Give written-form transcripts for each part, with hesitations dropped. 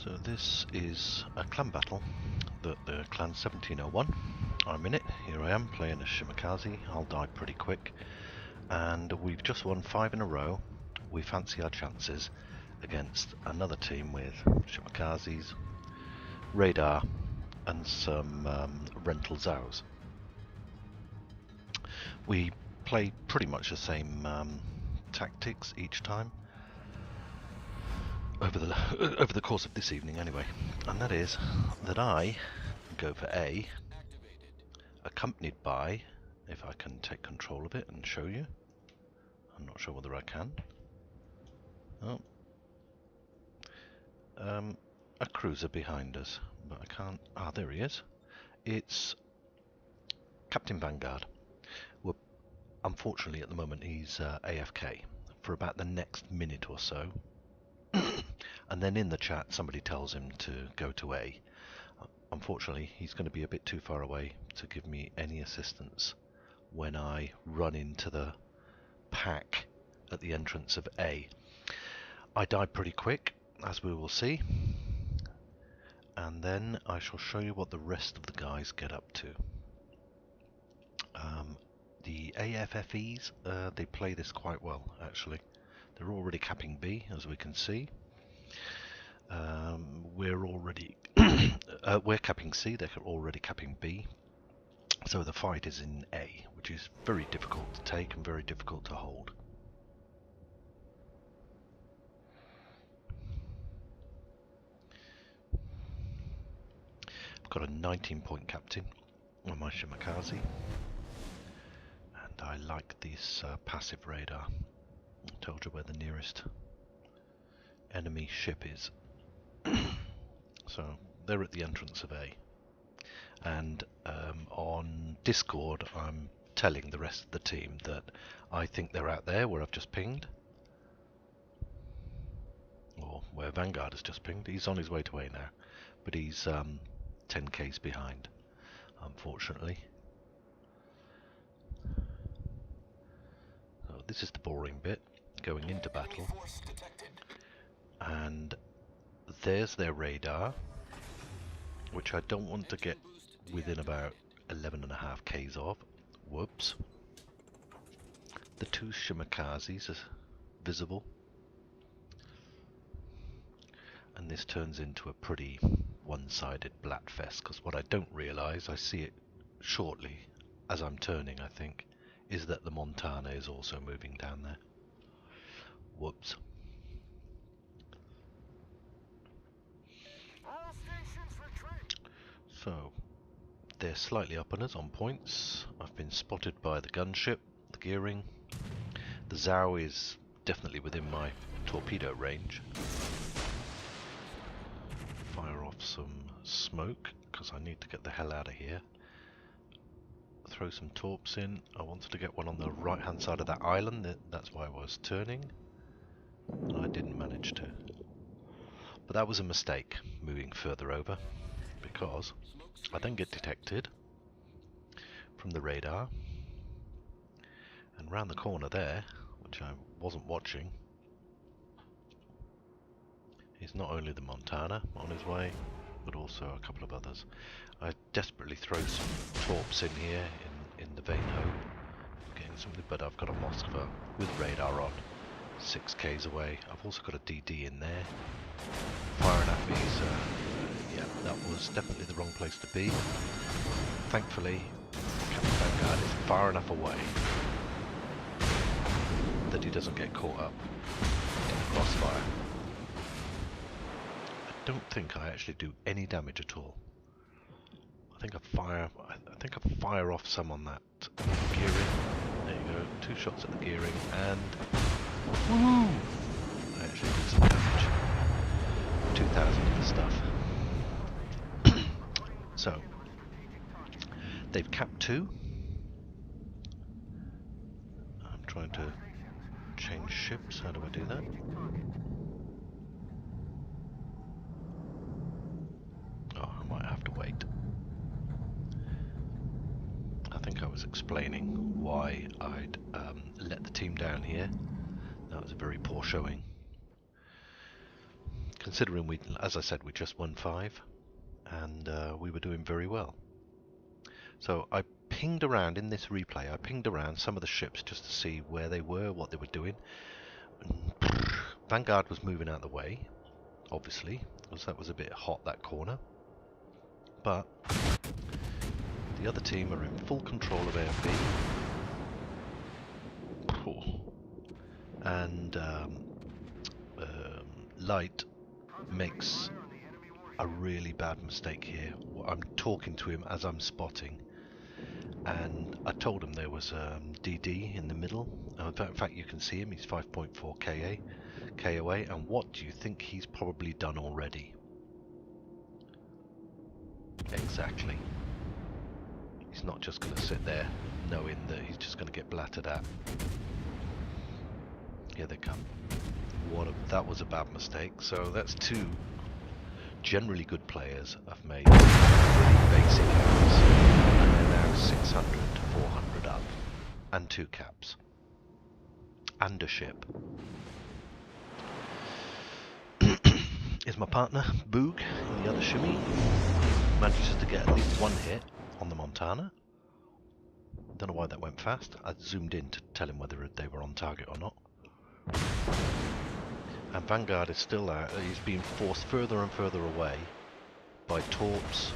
So this is a clan battle that the clan 1701. I'm in it. Here I am playing a Shimakaze. I'll die pretty quick, and we've just won 5 in a row. We fancy our chances against another team with Shimakazes, radar, and some rental Zows. We play pretty much the same tactics each time. Over the course of this evening anyway, and that is that I go for A, accompanied by, if I can take control of it and show you, I'm not sure whether I can, a cruiser behind us, but I can't, there he is. It's Captain Vanguard. Well, unfortunately at the moment he's AFK for about the next minute or so. And then in the chat somebody tells him to go to A. Unfortunately he's going to be a bit too far away to give me any assistance when I run into the pack at the entrance of A. I died pretty quick, as we will see, and then I shall show you what the rest of the guys get up to. The AFFEs, they play this quite well actually. They're already capping B, as we can see. We're already we're capping C, they're already capping B, so the fight is in A, which is very difficult to take and very difficult to hold. I've got a 19-point captain on my Shimakaze, and I like this passive radar. I told you where the nearest enemy ship is. So they're at the entrance of A, and on Discord I'm telling the rest of the team that I think they're out there where I've just pinged, or where Vanguard has just pinged. He's on his way to A now, but he's 10k's behind, unfortunately. So this is the boring bit, going into battle, and there's their radar, which I don't want to get within about 11.5k's of. Whoops. The 2 Shimakazes are visible, and this turns into a pretty one-sided blatfest, because what I don't realise, I see it shortly as I'm turning I think, is that the Montana is also moving down there. Whoops. So they're slightly up on us on points. I've been spotted by the gunship, the gearing. The Zhao is definitely within my torpedo range. Fire off some smoke, because I need to get the hell out of here. Throw some torps in. I wanted to get one on the right hand side of that island, that's why I was turning, and I didn't manage to. But that was a mistake, moving further over, because I then get detected from the radar, and round the corner there, which I wasn't watching, is not only the Montana on his way, but also a couple of others. I desperately throw some torps in here in the vain hope of getting something, but I've got a Moskva with radar on, 6k's away. I've also got a DD in there firing at me, so yeah, that was definitely the wrong place to be. Thankfully, Captain Vanguard is far enough away that he doesn't get caught up in the crossfire. I don't think I actually do any damage at all. I think I fire off some on that gearing. There you go, 2 shots at the gearing, and woohoo! I actually did some damage. 2,000 of the stuff. So they've capped 2. I'm trying to change ships. How do I do that? Oh, I might have to wait. I think I was explaining why I'd let the team down here. That was a very poor showing, considering we, as I said, we just won 5, and we were doing very well. So I pinged around in this replay. I pinged around some of the ships just to see where they were, what they were doing. Vanguard was moving out of the way, obviously, because that was a bit hot, that corner. But the other team are in full control of AFB. And Light makes a really bad mistake here. I'm talking to him as I'm spotting, and I told him there was DD in the middle. In fact, you can see him. He's 5.4 KOA, and what do you think he's probably done already? Exactly. He's not just going to sit there knowing that he's just going to get blattered at. Here they come. That was a bad mistake. So that's 2 generally good players have made really basic errors, and they're now 600 to 400 up, and 2 caps, and a ship. Is my partner Boog in the other shimmy. Manages to get at least 1 hit on the Montana. Don't know why that went fast. I zoomed in to tell him whether they were on target or not. And Vanguard is still out. He's being forced further and further away by torps.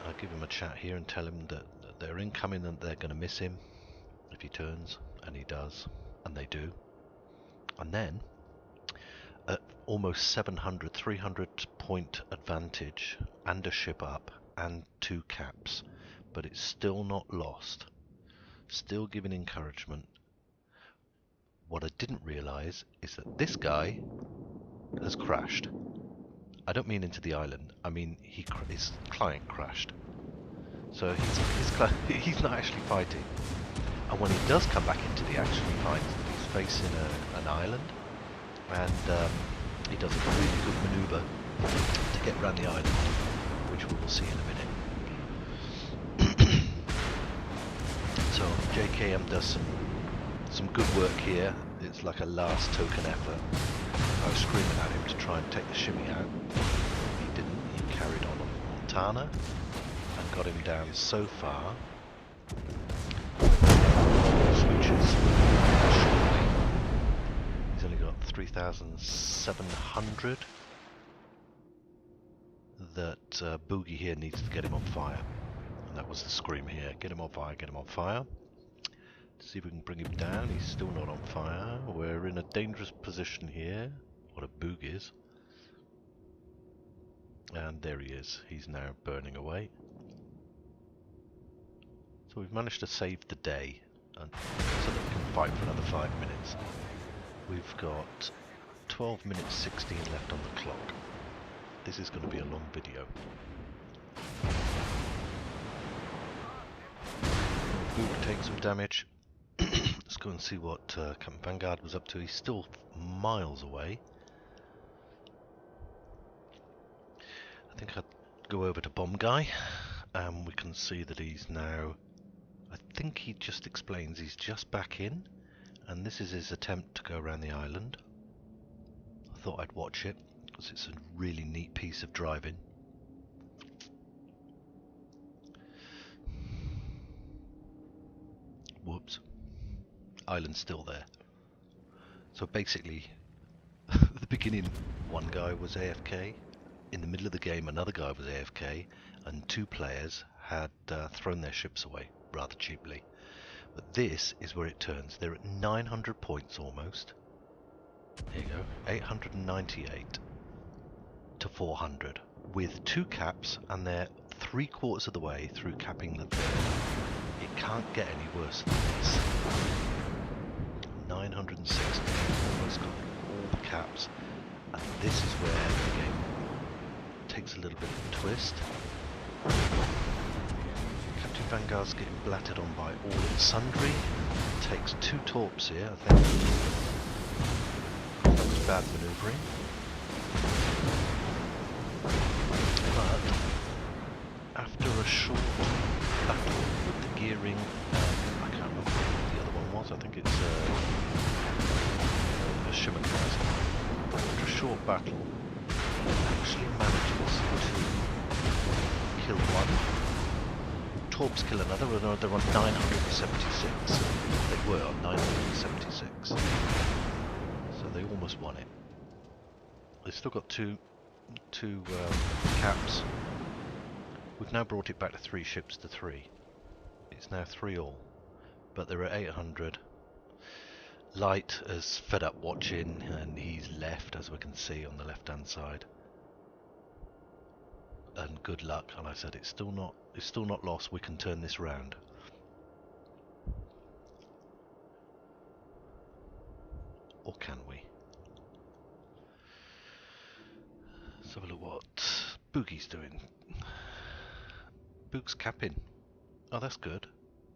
I'll give him a chat here and tell him that they're incoming and they're going to miss him if he turns, and he does, and they do. And then at almost 700, 300 point advantage, and a ship up, and 2 caps, but it's still not lost. Still giving encouragement. What I didn't realise is that this guy has crashed. I don't mean into the island, I mean his client crashed. So he's not actually fighting. And when he does come back into the action, he finds that he's facing an island, and he does a really good manoeuvre to get around the island, which we will see in a minute. So JKM does some good work here. It's like a last token effort. I was screaming at him to try and take the shimmy out. He didn't. He carried on Montana and got him down so far. Switches shortly. He's only got 3,700. That Boogie here needs to get him on fire. And that was the scream here. Get him on fire, get him on fire. See if we can bring him down. He's still not on fire. We're in a dangerous position here. What a Boog is. And there he is. He's now burning away. So we've managed to save the day, and so that we can fight for another 5 minutes. We've got 12 minutes 16 left on the clock. This is going to be a long video. Boog takes some damage. Let's go and see what Captain Vanguard was up to. He's still miles away. I think I'd go over to Bomb Guy, and we can see that he's now, I think he just explains he's just back in, and this is his attempt to go around the island. I thought I'd watch it, because it's a really neat piece of driving. Whoops. Island's still there. So basically, at the beginning, one guy was AFK. In the middle of the game, another guy was AFK, and 2 players had thrown their ships away rather cheaply. But this is where it turns. They're at 900 points almost. Here you go, 898 to 400 with 2 caps, and they're 3/4 of the way through capping the 3rd. It can't get any worse than this. 960, almost got all the caps, and this is where the game takes a little bit of a twist. Captain Vanguard's getting blattered on by all and sundry. Takes 2 torps here, I think. That was bad manoeuvring. But after a short battle with the gearing, I can't remember what the other one was. I think it's a Shimmer. After a short battle, actually manages to kill one. Torps kill another, and they're on 976. They were on 976. So they almost won it. They've still got two caps. We've now brought it back to 3 ships to 3. It's now 3-all. But they're at 800. Light is fed up watching, and he's left, as we can see on the left hand side. And good luck. And I said it's still not lost. We can turn this round. Or can we? Let's have a look what Boogie's doing. Boog's capping. Oh, that's good.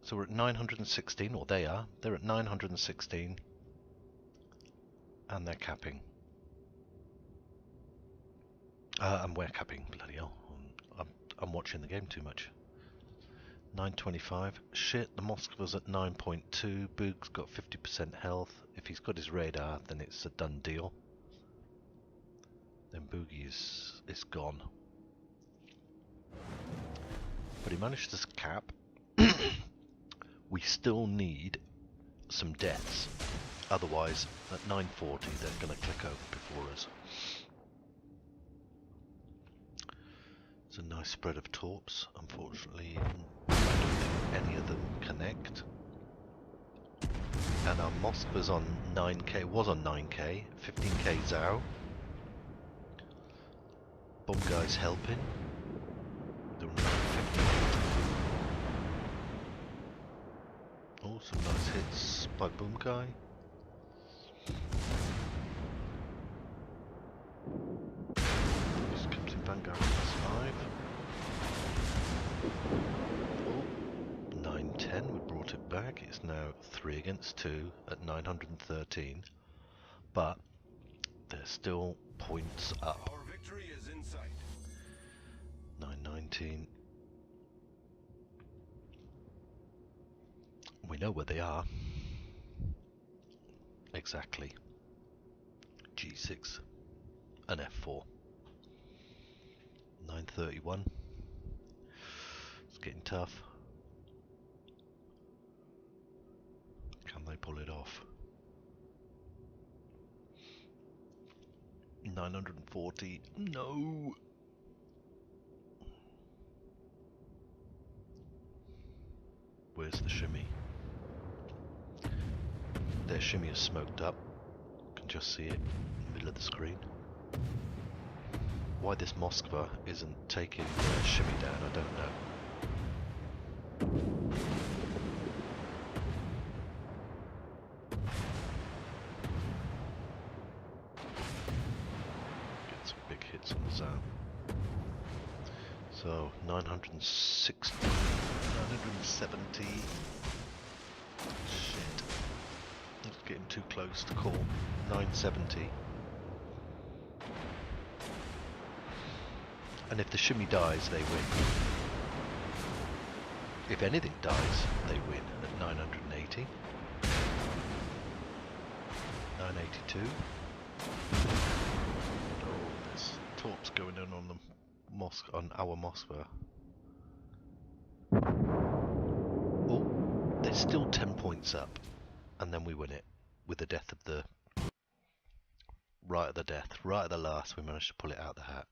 So we're at 916, or they are. They're at 916. And they're capping. And we're capping, bloody hell. I'm watching the game too much. 925. Shit, the Moskva's at 9.2. Boog's got 50% health. If he's got his radar, then it's a done deal. Then Boogie is gone. But he managed to cap. We still need some deaths. Otherwise, at 940, they're going to click over before us. It's a nice spread of torps. Unfortunately, I don't think any of them connect. And our Moskva's on 9k, was on 9k, 15k Zhao. Bomb guy's helping. They're on 950. Oh, some nice hits by Boom Guy. Just comes in Vanguard +5. Oh, 910, we brought it back. It's now 3 against 2 at 913. But there's still points up. Our victory is in sight. 919. We know where they are. Exactly. G6 and F4. 931. It's getting tough. Can they pull it off? 940. No! Where's the shimmy? Their shimmy is smoked up. You can just see it in the middle of the screen. Why this Moskva isn't taking the shimmy down, I don't know. Get some big hits on the Zhao. So 960, 970. Shit. That's getting too close to call. 970. And if the shimmy dies, they win. If anything dies, they win at 980. 982. Oh, there's torps going in on the on our Moskva. Oh, there's still 10 points up, and then we win it with the death of the right at the last. We managed to pull it out of the hat.